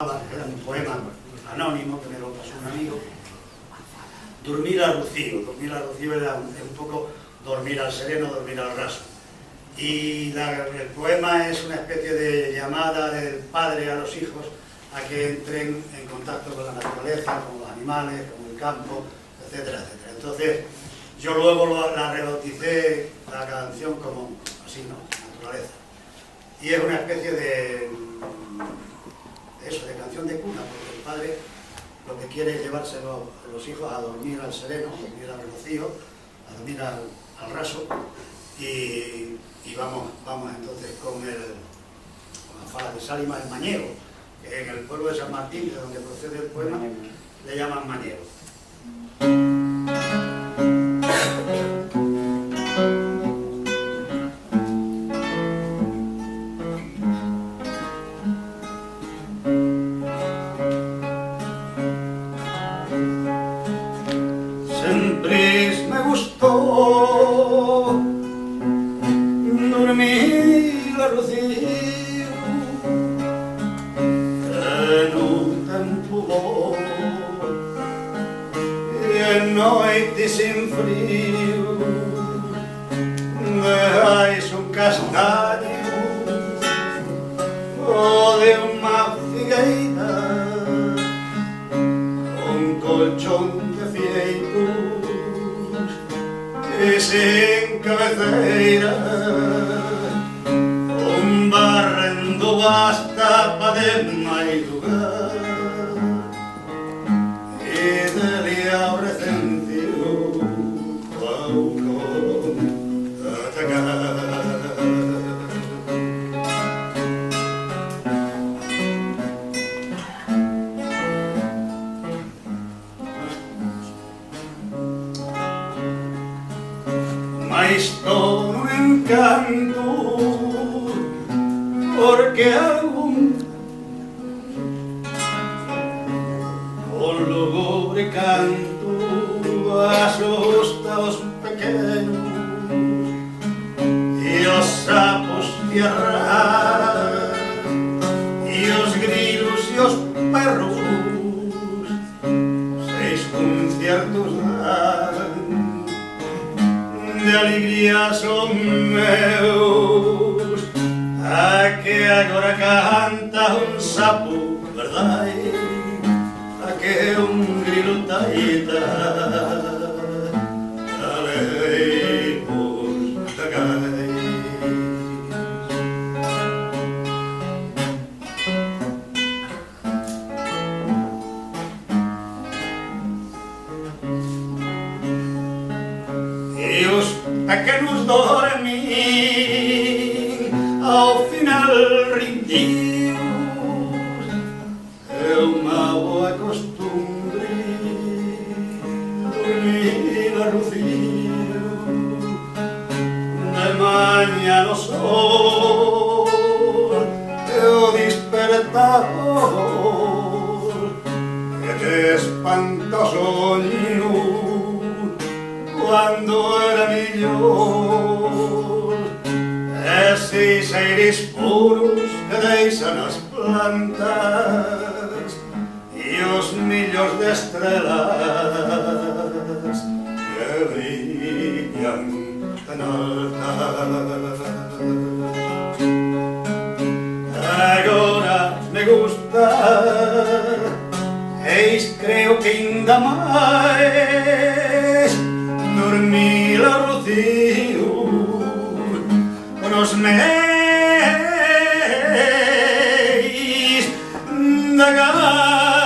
Era un poema anónimo que me lo pasó un amigo. Dormir a Rocío. Dormir a Rocío era un poco dormir al sereno, dormir al raso. Y el poema es una especie de llamada del padre a los hijos a que entren en contacto con la naturaleza, con los animales, con el campo, etcétera, etcétera. Entonces, yo luego la rebauticé la canción como así, ¿no? Naturaleza. Y es una especie de canción de cuna, porque el padre lo que quiere es llevarse los hijos a dormir al sereno, a dormir al rocío, a dormir al raso, y vamos entonces con la fala de Sálima, el mañego, que en el pueblo de San Martín, de donde procede el poema, le llaman mañego. Sempre me gustó dormir a Rocío en un tempo bo e a noite sin frío dais un castaño o de unha figueira un colchón de fieitos e sen cabeceira un barrendo basta de máis lugar e dele ao recencio pauco atacar. Mais todo un encanto porque algún con lugubre canto asusta aos pequenos e os sapos tierras e os grilos e os perros seis conciertos dan de alegría son meus a que agora canta un sapo, verdade? A que un grilo taita aleipos da gai. E os pequenos dormin ao final rindidos é unha boa costumbre dormir a Rocío de mañá no sol e o despertador e que espanta o soño cuando era millor eses aires puros que deixan as plantas e os millos de estrelas que brillan tan altas. Agora me gusta, eis creo que ainda máis dormir a Rocío con os meis da gai.